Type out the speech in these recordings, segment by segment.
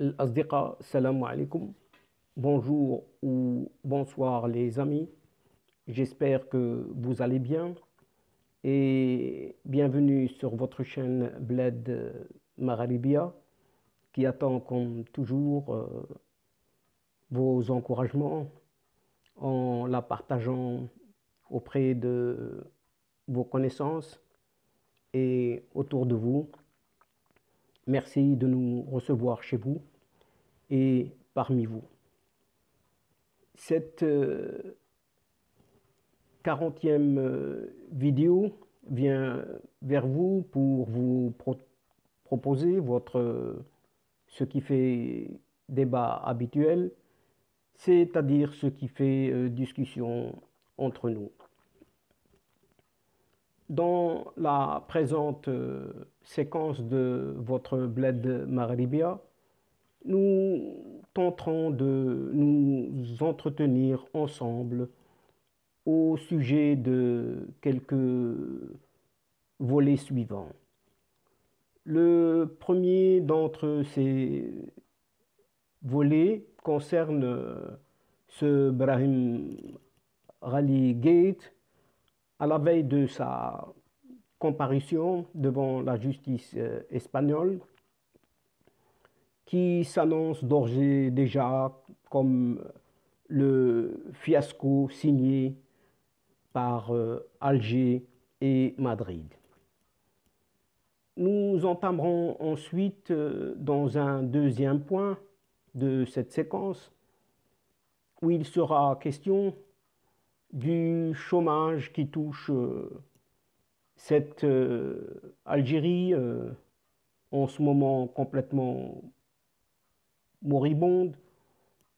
الأصدقاء السلام عليكم. Bonjour ou bonsoir les amis. J'espère que vous allez bien et bienvenue sur votre chaîne Bled Magharibia qui attend comme toujours vos encouragements en la partageant auprès de vos connaissances et autour de vous. Merci de nous recevoir chez vous et parmi vous. Cette 40e vidéo vient vers vous pour vous proposer ce qui fait débat habituel, c'est-à-dire ce qui fait discussion entre nous. Dans la présente séquence de votre Bled Magharibia, nous tenterons de nous entretenir ensemble au sujet de quelques volets suivants. Le premier d'entre ces volets concerne ce Brahim Ghali Gate à la veille de sa comparution devant la justice espagnole, qui s'annonce d'ores et déjà comme le fiasco signé par Alger et Madrid. Nous entamerons ensuite dans un deuxième point de cette séquence où il sera question du chômage qui touche cette Algérie en ce moment complètement moribonde,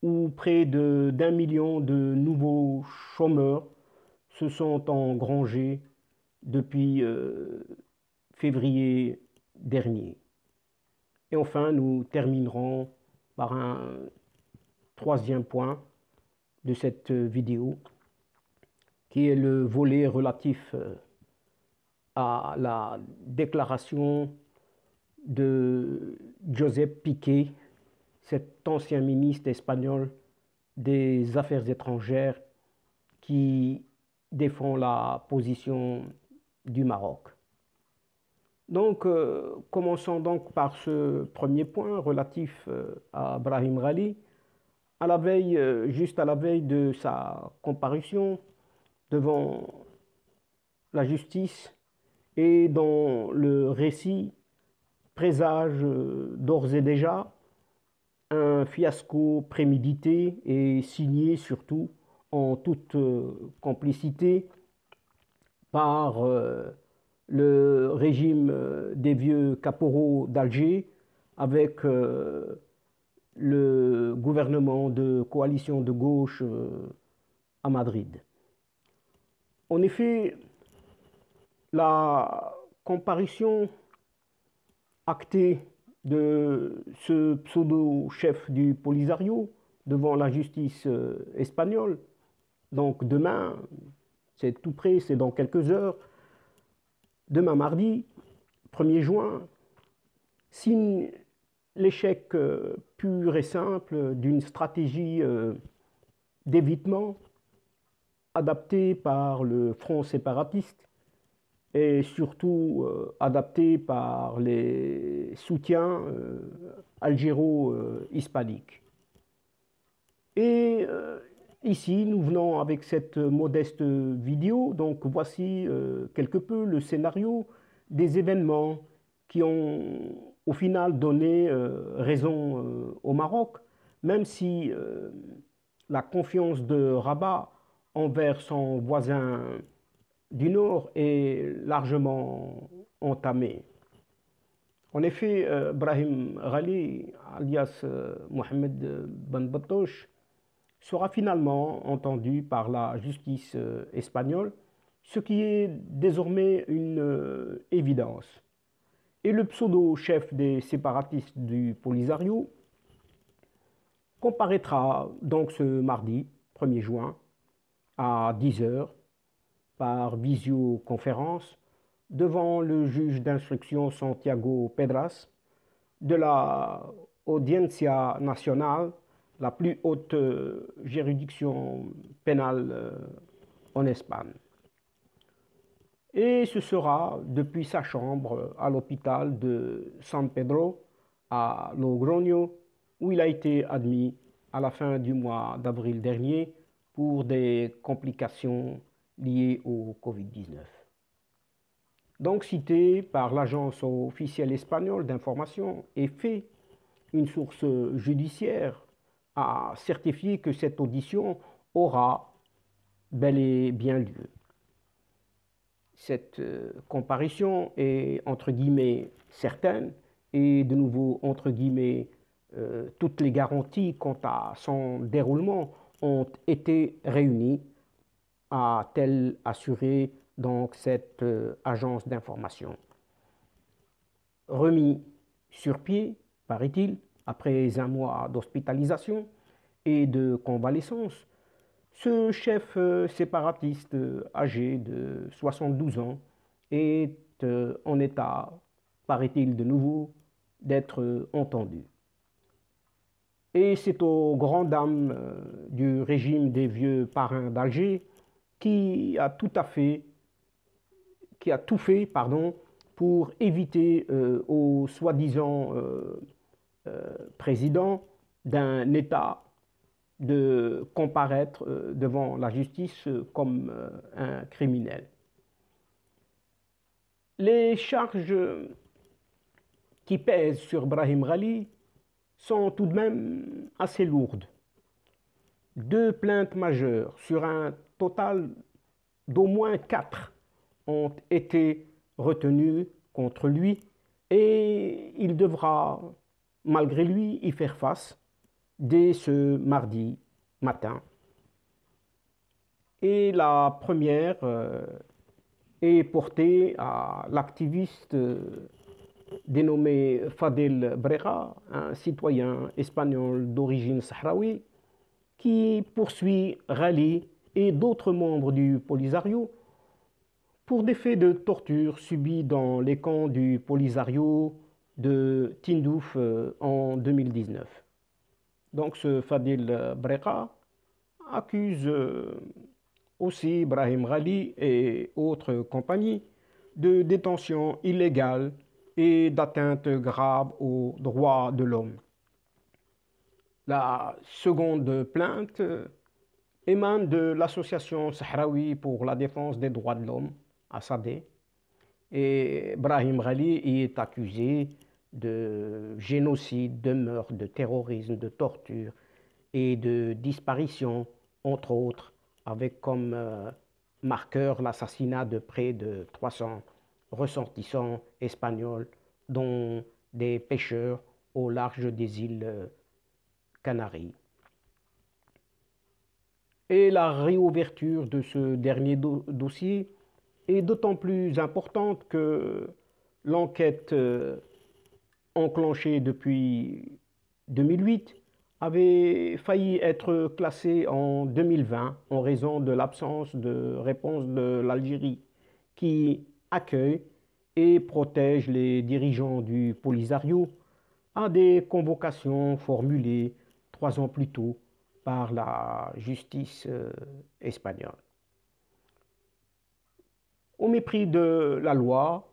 où près d'1 million de nouveaux chômeurs se sont engrangés depuis février dernier. Et enfin, nous terminerons par un troisième point de cette vidéo, qui est le volet relatif à la déclaration de Josep Piqué, cet ancien ministre espagnol des Affaires étrangères qui défend la position du Maroc. Donc, commençons donc par ce premier point relatif à Brahim Ghali. À la veille, juste à la veille de sa comparution devant la justice, et dont le récit présage d'ores et déjà un fiasco prémédité et signé surtout en toute complicité par le régime des vieux caporaux d'Alger avec le gouvernement de coalition de gauche à Madrid. En effet, la comparution actée de ce pseudo-chef du Polisario devant la justice espagnole, donc demain, c'est tout près, c'est dans quelques heures, demain mardi 1er juin, signe l'échec pur et simple d'une stratégie d'évitement adaptée par le front séparatiste et surtout adapté par les soutiens algéro-hispaniques. Et ici, nous venons avec cette modeste vidéo, donc voici quelque peu le scénario des événements qui ont au final donné raison au Maroc, même si la confiance de Rabat envers son voisin du Nord est largement entamé. En effet, Brahim Ghali, alias Mohamed Ben Batouche, sera finalement entendu par la justice espagnole, ce qui est désormais une évidence. Et le pseudo-chef des séparatistes du Polisario comparaîtra donc ce mardi 1er juin à 10 heures par visioconférence devant le juge d'instruction Santiago Pedras de la Audiencia Nacional, la plus haute juridiction pénale en Espagne. Et ce sera depuis sa chambre à l'hôpital de San Pedro à Logroño, où il a été admis à la fin du mois d'avril dernier pour des complications liées au Covid-19. Donc cité par l'agence officielle espagnole d'information EFE, une source judiciaire a certifié que cette audition aura bel et bien lieu. Cette comparution est entre guillemets certaine et de nouveau entre guillemets toutes les garanties quant à son déroulement ont été réunies, a-t-elle assuré donc cette agence d'information. Remis sur pied, paraît-il, après un mois d'hospitalisation et de convalescence, ce chef séparatiste âgé de 72 ans est en état, paraît-il de nouveau, d'être entendu. Et c'est aux grandes dames du régime des vieux parrains d'Alger qui a tout fait, pour éviter au soi-disant président d'un État de comparaître devant la justice comme un criminel. Les charges qui pèsent sur Brahim Ghali sont tout de même assez lourdes. 2 plaintes majeures sur un total d'au moins 4 ont été retenues contre lui et il devra, malgré lui, y faire face dès ce mardi matin. Et la première est portée à l'activiste dénommé Fadel Brera, un citoyen espagnol d'origine sahraoui, qui poursuit Ghali et d'autres membres du Polisario pour des faits de torture subis dans les camps du Polisario de Tindouf en 2019. Donc ce Fadel Brera accuse aussi Brahim Ghali et autres compagnies de détention illégale et d'atteinte grave aux droits de l'homme. La seconde plainte émane de l'association sahraoui pour la défense des droits de l'homme, ASADE, et Brahim Ghali y est accusé de génocide, de meurtre, de terrorisme, de torture et de disparition, entre autres, avec comme marqueur l'assassinat de près de 300 ressortissants espagnols, dont des pêcheurs au large des îles Canaries. Et la réouverture de ce dernier dossier est d'autant plus importante que l'enquête enclenchée depuis 2008 avait failli être classée en 2020 en raison de l'absence de réponse de l'Algérie, qui accueille et protège les dirigeants du Polisario à des convocations formulées 3 ans plus tôt par la justice espagnole. Au mépris de la loi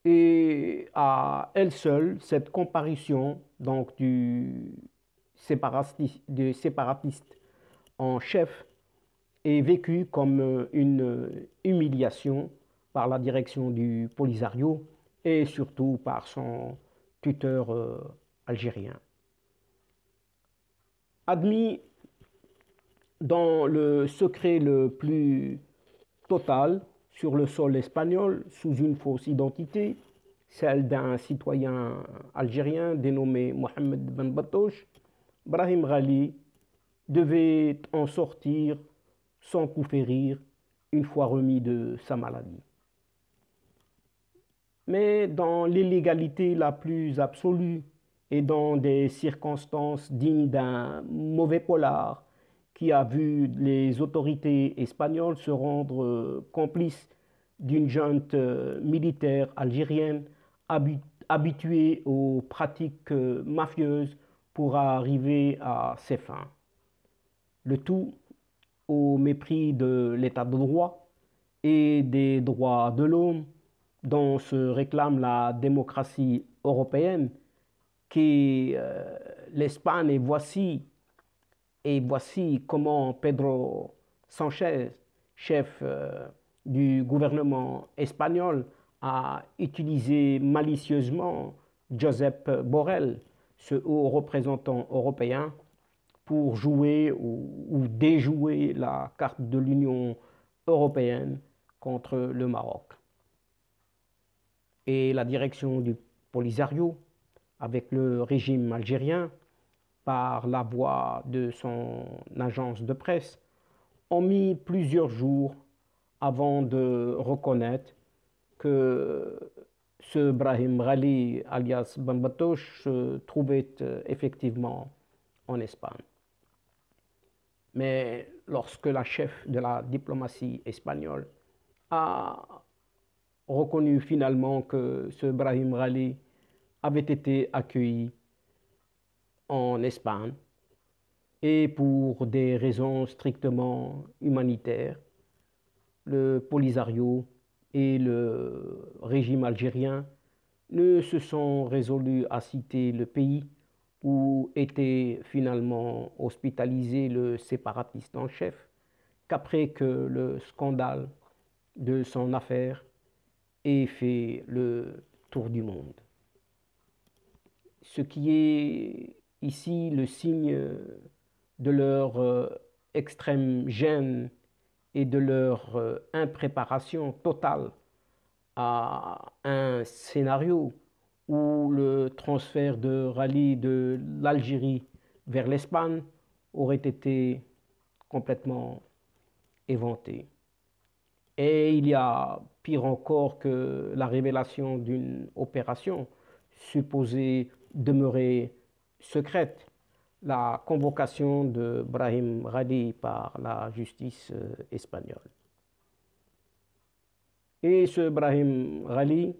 et à elle seule, cette comparution donc du séparatiste en chef est vécue comme une humiliation par la direction du Polisario et surtout par son tuteur algérien. Admis dans le secret le plus total sur le sol espagnol sous une fausse identité, celle d'un citoyen algérien dénommé Mohamed Ben Batouche, Brahim Ghali devait en sortir sans coup férir une fois remis de sa maladie. Mais dans l'illégalité la plus absolue et dans des circonstances dignes d'un mauvais polar qui a vu les autorités espagnoles se rendre complices d'une junte militaire algérienne habitué aux pratiques mafieuses pour arriver à ses fins. Le tout au mépris de l'état de droit et des droits de l'homme dont se réclame la démocratie européenne, qui l'Espagne et voici comment Pedro Sánchez, chef du gouvernement espagnol, a utilisé malicieusement Josep Borrell, ce haut représentant européen, pour jouer ou déjouer la carte de l'Union européenne contre le Maroc. Et la direction du Polisario, avec le régime algérien, par la voix de son agence de presse, ont mis plusieurs jours avant de reconnaître que ce Brahim Ghali, alias Bambatoche, se trouvait effectivement en Espagne. Mais lorsque la chef de la diplomatie espagnole a reconnu finalement que ce Brahim Ghali avait été accueilli en Espagne et pour des raisons strictement humanitaires, le Polisario et le régime algérien ne se sont résolus à citer le pays où était finalement hospitalisé le séparatiste en chef qu'après que le scandale de son affaire ait fait le tour du monde. Ce qui est ici le signe de leur extrême gêne et de leur impréparation totale à un scénario où le transfert de Ghali de l'Algérie vers l'Espagne aurait été complètement éventé. Et il y a pire encore que la révélation d'une opération supposée demeurer secrète, la convocation de Brahim Ghali par la justice espagnole. Et ce Brahim Ghali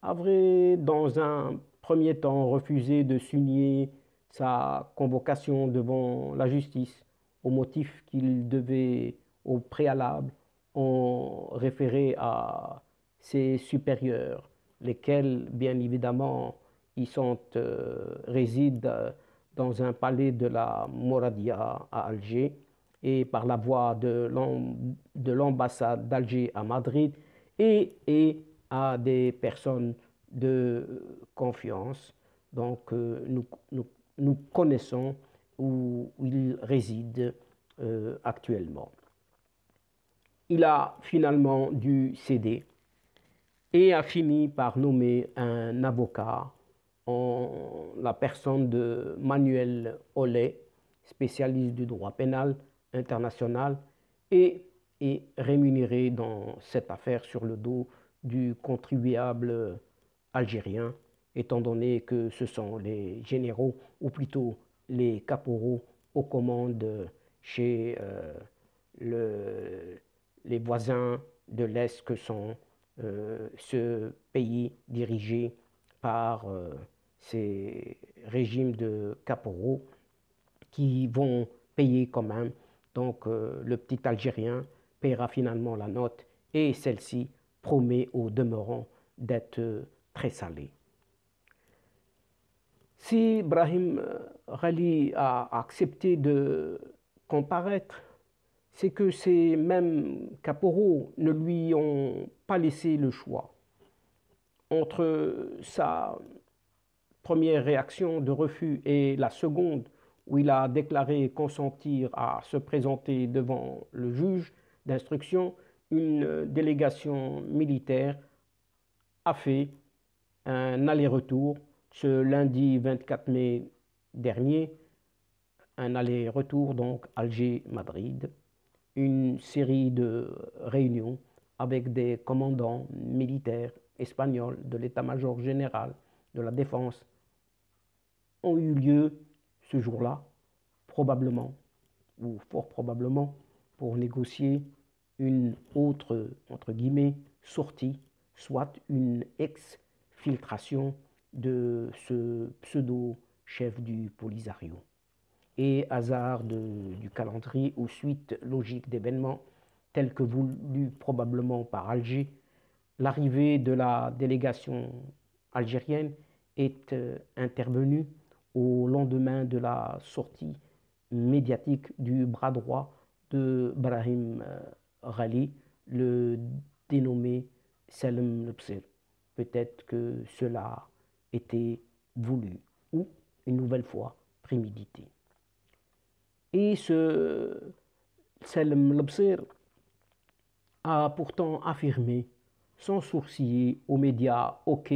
avait dans un premier temps refusé de signer sa convocation devant la justice au motif qu'il devait au préalable en référer à ses supérieurs, lesquels bien évidemment résident dans un palais de la Moradia à Alger et par la voie de l'ambassade d'Alger à Madrid et à des personnes de confiance. Donc nous connaissons où il réside actuellement. Il a finalement dû céder et a fini par nommer un avocat en la personne de Manuel Ollet, spécialiste du droit pénal international et rémunéré dans cette affaire sur le dos du contribuable algérien, étant donné que ce sont les généraux, ou plutôt les caporaux aux commandes chez les voisins de l'Est que sont ce pays dirigé par ces régimes de caporaux qui vont payer quand même. Donc le petit Algérien paiera finalement la note et celle-ci promet au demeurant d'être très salée. Si Brahim Ghali a accepté de comparaître, c'est que ces mêmes caporaux ne lui ont pas laissé le choix. Entre sa première réaction de refus et la seconde, où il a déclaré consentir à se présenter devant le juge d'instruction, une délégation militaire a fait un aller-retour ce lundi 24 mai dernier, un aller-retour donc Alger-Madrid, une série de réunions avec des commandants militaires espagnols de l'état-major général de la défense ont eu lieu ce jour-là, probablement ou fort probablement pour négocier une autre, entre guillemets, sortie, soit une exfiltration de ce pseudo-chef du Polisario. Et hasard du calendrier ou suite logique d'événements tels que voulu probablement par Alger, l'arrivée de la délégation algérienne est intervenue au lendemain de la sortie médiatique du bras droit de Brahim Ghali, le dénommé Salem Lebsir. Peut-être que cela était voulu ou, une nouvelle fois, prémédité. Et ce Salem Lebsir a pourtant affirmé, sans sourciller aux médias OK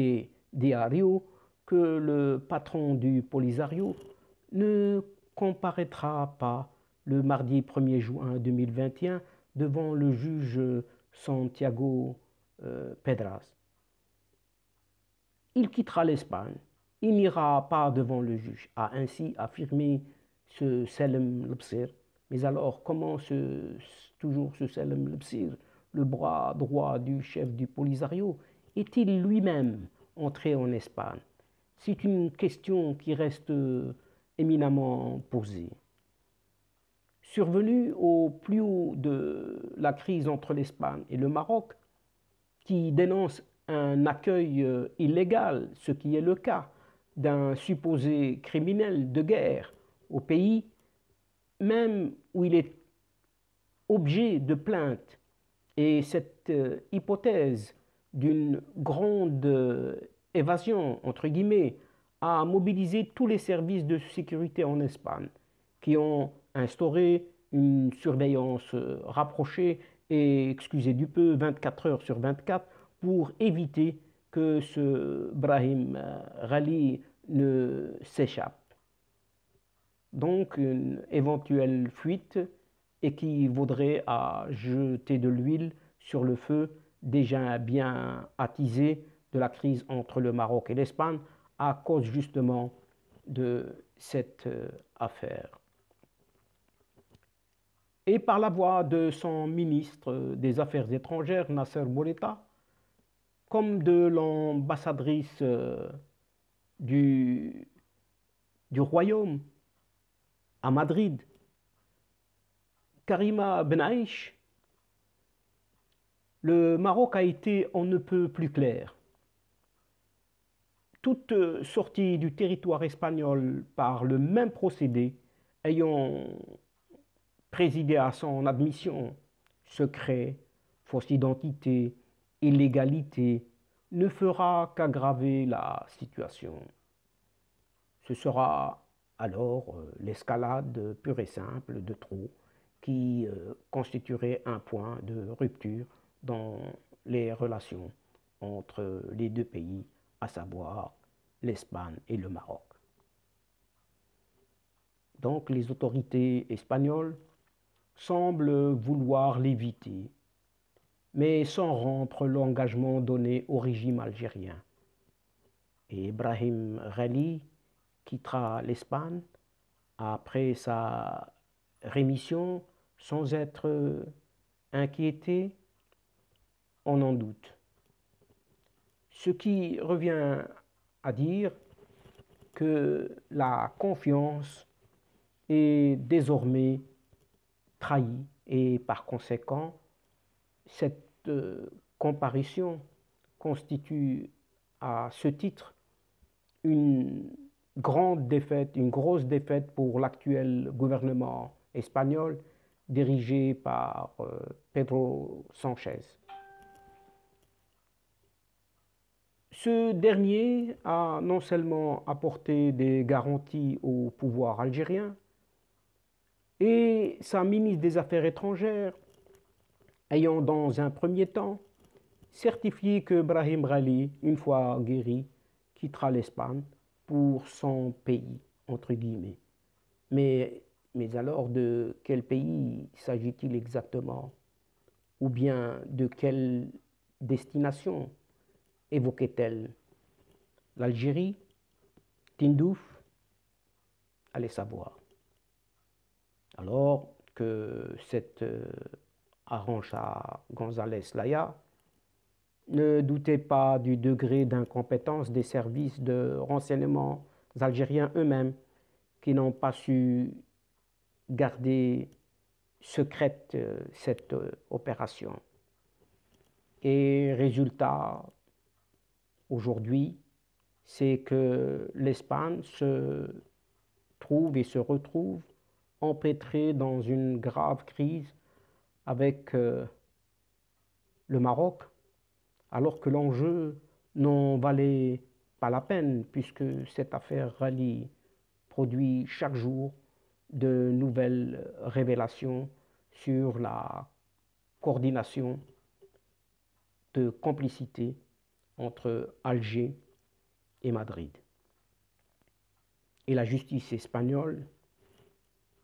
Diario, que le patron du Polisario ne comparaîtra pas le mardi 1er juin 2021 devant le juge Santiago Pedras. Il quittera l'Espagne, il n'ira pas devant le juge, a ainsi affirmé ce Salem Lebsir. Mais alors, comment toujours ce Salem Lebsir, le bras droit du chef du Polisario, est-il lui-même entré en Espagne? C'est une question qui reste éminemment posée. Survenu au plus haut de la crise entre l'Espagne et le Maroc, qui dénonce un accueil illégal, ce qui est le cas d'un supposé criminel de guerre au pays, même où il est objet de plainte. Et cette hypothèse d'une grande évasion, entre guillemets, a mobilisé tous les services de sécurité en Espagne, qui ont instauré une surveillance rapprochée et, excusez du peu, 24 heures sur 24, pour éviter que ce Brahim Ghali ne s'échappe. Donc, une éventuelle fuite équivaudrait à jeter de l'huile sur le feu déjà bien attisé de la crise entre le Maroc et l'Espagne à cause justement de cette affaire. Et par la voix de son ministre des Affaires étrangères, Nasser Bourita, comme de l'ambassadrice du royaume à Madrid, Karima Ben Aïch, le Maroc a été on ne peut plus clair. Toute sortie du territoire espagnol par le même procédé ayant présidé à son admission, secret, fausse identité, illégalité, ne fera qu'aggraver la situation. Ce sera alors l'escalade pure et simple de trop qui constituerait un point de rupture dans les relations entre les deux pays, à savoir l'Espagne et le Maroc. Donc les autorités espagnoles semblent vouloir l'éviter, mais sans rompre l'engagement donné au régime algérien. Et Brahim Ghali quittera l'Espagne après sa rémission sans être inquiété, on en doute. Ce qui revient à dire que la confiance est désormais trahie et par conséquent, cette comparution constitue à ce titre une grande défaite, une grosse défaite pour l'actuel gouvernement espagnol dirigé par Pedro Sánchez. Ce dernier a non seulement apporté des garanties au pouvoir algérien, et sa ministre des Affaires étrangères ayant dans un premier temps certifié que Brahim Ghali, une fois guéri, quittera l'Espagne pour son pays, entre guillemets. Mais alors de quel pays s'agit-il exactement? Ou bien de quelle destination évoquait-elle? L'Algérie? Tindouf? Allez savoir. Alors que cette Arantxa González Laya Ne doutez pas du degré d'incompétence des services de renseignement algériens eux-mêmes qui n'ont pas su garder secrète cette opération. Et résultat, aujourd'hui, c'est que l'Espagne se trouve et se retrouve empêtrée dans une grave crise avec le Maroc, alors que l'enjeu n'en valait pas la peine, puisque cette affaire rallye produit chaque jour de nouvelles révélations sur la coordination de complicité entre Alger et Madrid. Et la justice espagnole,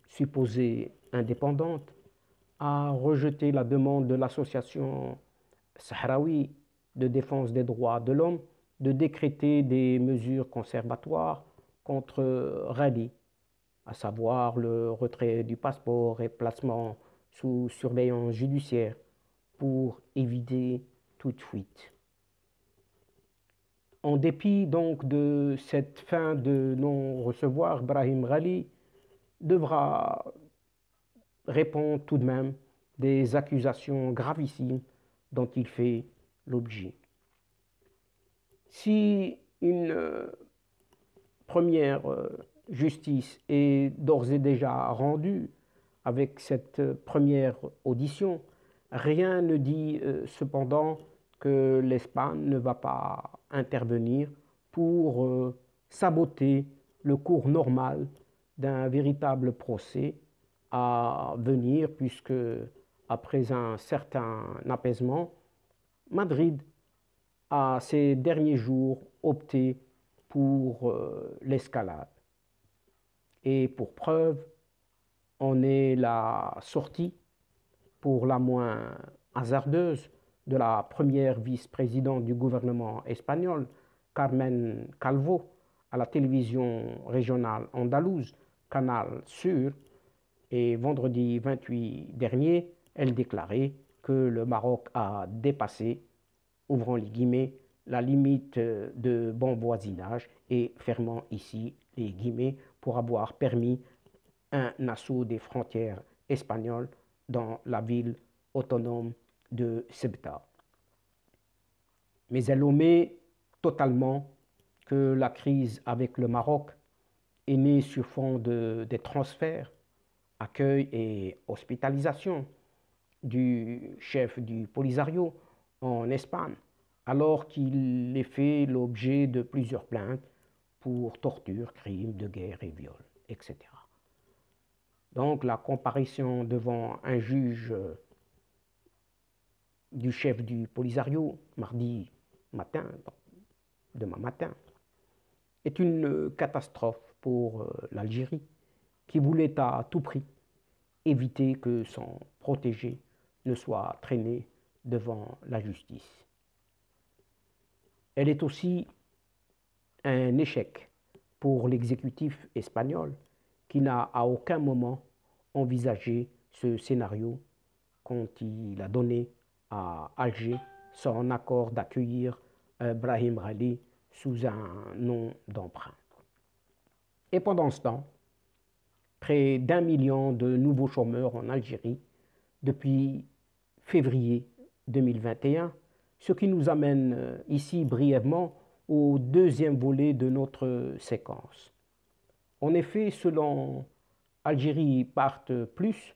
supposée indépendante, a rejeté la demande de l'association sahraoui de défense des droits de l'homme de décréter des mesures conservatoires contre Radi, à savoir le retrait du passeport et placement sous surveillance judiciaire pour éviter toute fuite. En dépit donc de cette fin de non-recevoir, Brahim Ghali devra répondre tout de même des accusations gravissimes dont il fait l'objet. Si une première justice est d'ores et déjà rendue avec cette première audition, rien ne dit cependant que l'Espagne ne va pas intervenir pour saboter le cours normal d'un véritable procès à venir, puisque après un certain apaisement, Madrid a ces derniers jours opté pour l'escalade. Et pour preuve, on est la sortie, pour la moins hasardeuse, de la première vice-présidente du gouvernement espagnol, Carmen Calvo, à la télévision régionale andalouse, Canal Sur, et vendredi 28 dernier, elle déclarait que le Maroc a dépassé, ouvrant les guillemets, la limite de bon voisinage et fermant ici les guillemets pour avoir permis un assaut des frontières espagnoles dans la ville autonome de Ceuta. Mais elle omet totalement que la crise avec le Maroc est née sur fond des transferts, accueil et hospitalisation du chef du Polisario en Espagne, alors qu'il est fait l'objet de plusieurs plaintes pour torture, crimes de guerre et viol, etc. Donc la comparution devant un juge du chef du Polisario mardi matin, demain matin, est une catastrophe pour l'Algérie qui voulait à tout prix éviter que son protégé ne soit traîné devant la justice. Elle est aussi un échec pour l'exécutif espagnol qui n'a à aucun moment envisagé ce scénario quand il a donné à Alger son accord d'accueillir Brahim Ghali sous un nom d'emprunt. Et pendant ce temps, près d'1 million de nouveaux chômeurs en Algérie depuis février 2021, ce qui nous amène ici brièvement au deuxième volet de notre séquence. En effet, selon Algérie Part Plus,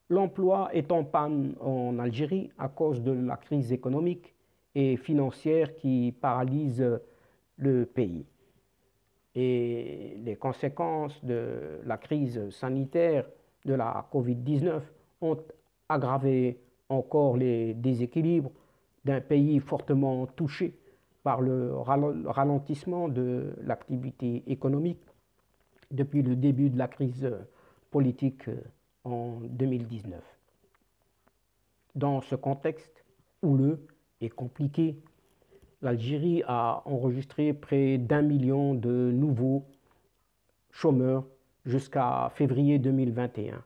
l'emploi est en panne en Algérie à cause de la crise économique et financière qui paralyse le pays. Et les conséquences de la crise sanitaire de la Covid-19 ont aggravé encore les déséquilibres d'un pays fortement touché par le ralentissement de l'activité économique depuis le début de la crise politique en 2019. Dans ce contexte houleux et compliqué, l'Algérie a enregistré près d'1 million de nouveaux chômeurs jusqu'à février 2021.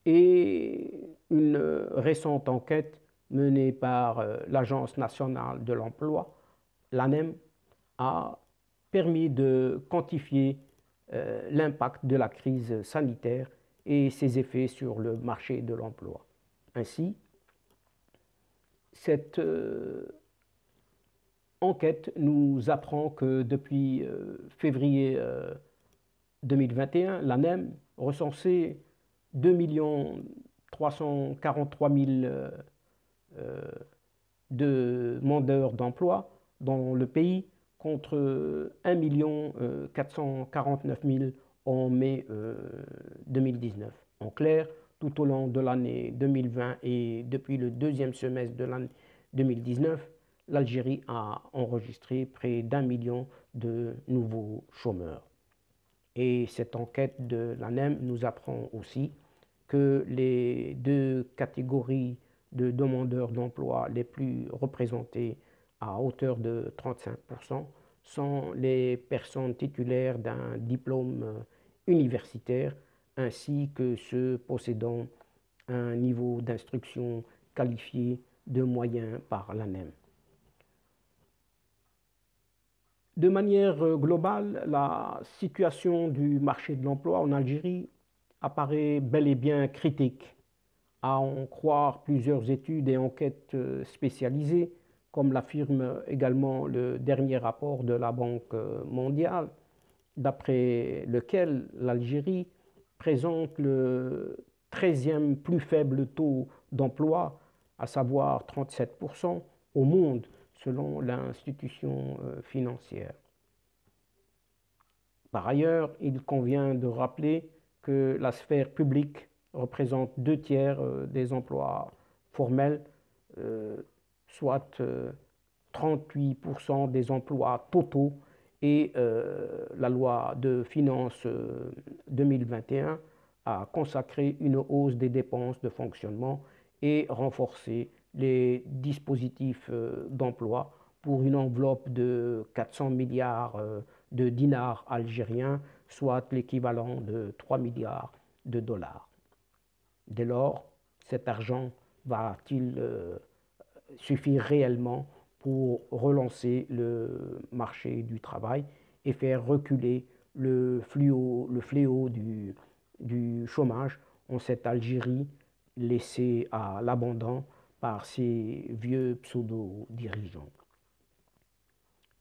Et une récente enquête menée par l'Agence nationale de l'emploi, l'ANEM, a permis de quantifier l'impact de la crise sanitaire et ses effets sur le marché de l'emploi. Ainsi, cette enquête nous apprend que depuis février 2021, l'ANEM recensait 2 343 000 demandeurs d'emploi dans le pays contre 1 449 000 en mai 2019. En clair, tout au long de l'année 2020 et depuis le deuxième semestre de l'année 2019, l'Algérie a enregistré près d'1 million de nouveaux chômeurs. Et cette enquête de l'ANEM nous apprend aussi que les deux catégories de demandeurs d'emploi les plus représentées à hauteur de 35% sont les personnes titulaires d'un diplôme universitaire ainsi que ceux possédant un niveau d'instruction qualifié de moyen par l'ANEM. De manière globale, la situation du marché de l'emploi en Algérie apparaît bel et bien critique, à en croire plusieurs études et enquêtes spécialisées, comme l'affirme également le dernier rapport de la Banque mondiale, d'après lequel l'Algérie présente le 13e plus faible taux d'emploi, à savoir 37% au monde, selon l'institution financière. Par ailleurs, il convient de rappeler que la sphère publique représente 2/3 des emplois formels, soit 38% des emplois totaux, et la loi de finances 2021 a consacré une hausse des dépenses de fonctionnement et renforcé les dispositifs d'emploi pour une enveloppe de 400 milliards de dinars algériens, soit l'équivalent de 3 milliards de dollars. Dès lors, cet argent va-t-il suffire réellement pour relancer le marché du travail et faire reculer le fléau du chômage en cette Algérie laissée à l'abandon par ces vieux pseudo-dirigeants?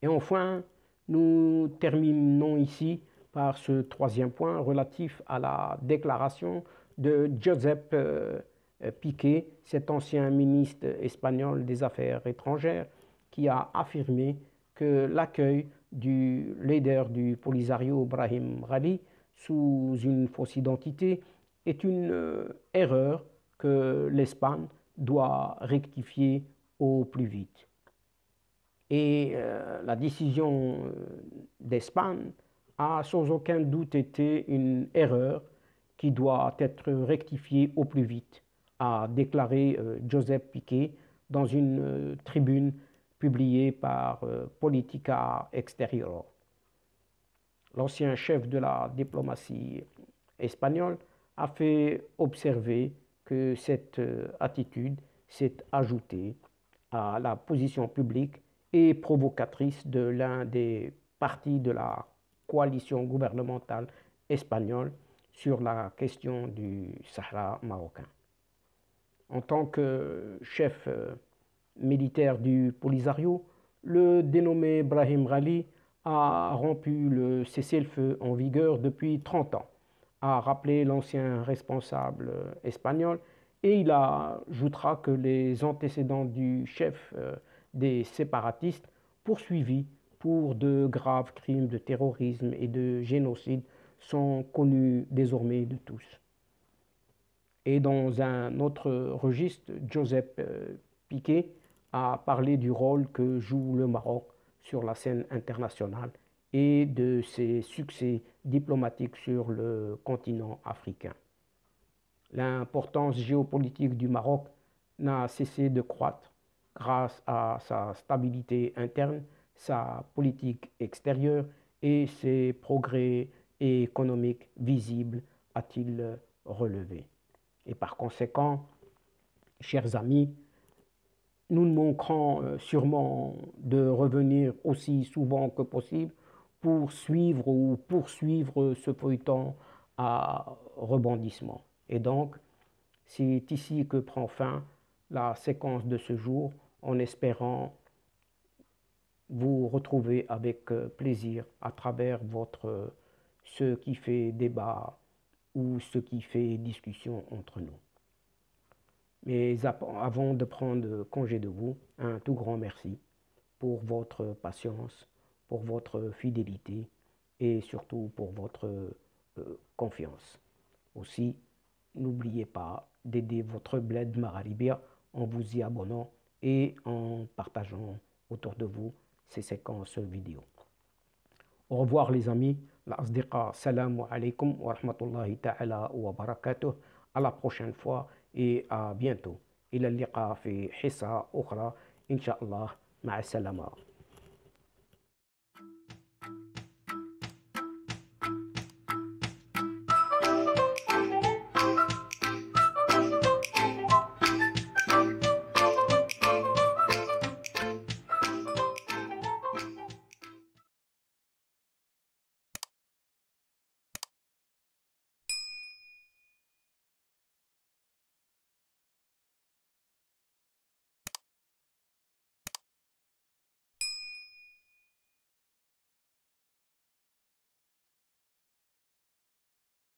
Et enfin, nous terminons ici par ce troisième point relatif à la déclaration de Josep Piqué, cet ancien ministre espagnol des Affaires étrangères, qui a affirmé que l'accueil du leader du Polisario, Brahim Ghali, sous une fausse identité est une erreur que l'Espagne doit rectifier au plus vite. Et la décision d'Espagne a sans aucun doute été une erreur qui doit être rectifiée au plus vite, a déclaré Josep Piqué dans une tribune publiée par Politica Exterior. L'ancien chef de la diplomatie espagnole a fait observer que cette attitude s'est ajoutée à la position publique et provocatrice de l'un des partis de la coalition gouvernementale espagnole sur la question du Sahara marocain. En tant que chef militaire du Polisario, le dénommé Brahim Ghali a rompu le cessez-le-feu en vigueur depuis 30 ans, a rappelé l'ancien responsable espagnol, et il ajoutera que les antécédents du chef des séparatistes poursuivis pour de graves crimes de terrorisme et de génocide sont connus désormais de tous. Et dans un autre registre, Josep Piqué a parlé du rôle que joue le Maroc sur la scène internationale et de ses succès diplomatiques sur le continent africain. L'importance géopolitique du Maroc n'a cessé de croître grâce à sa stabilité interne, sa politique extérieure et ses progrès économiques visibles, a-t-il relevé. Et par conséquent, chers amis, nous ne manquerons sûrement de revenir aussi souvent que possible pour suivre ou poursuivre ce feuilleton à rebondissement. Et donc, c'est ici que prend fin la séquence de ce jour, en espérant vous retrouver avec plaisir à travers ce qui fait débat ou ce qui fait discussion entre nous. Mais avant de prendre congé de vous, un tout grand merci pour votre patience, pour votre fidélité et surtout pour votre confiance. Aussi, n'oubliez pas d'aider votre bled Magharibia en vous y abonnant et en partageant autour de vous ces séquences vidéo. Au revoir les amis, l'asdiqa, salam alaikum wa rahmatullahi ta'ala wa barakatuh. À la prochaine fois et à bientôt. إلى اللقاء في حصة أخرى إن شاء الله. مع السلامة.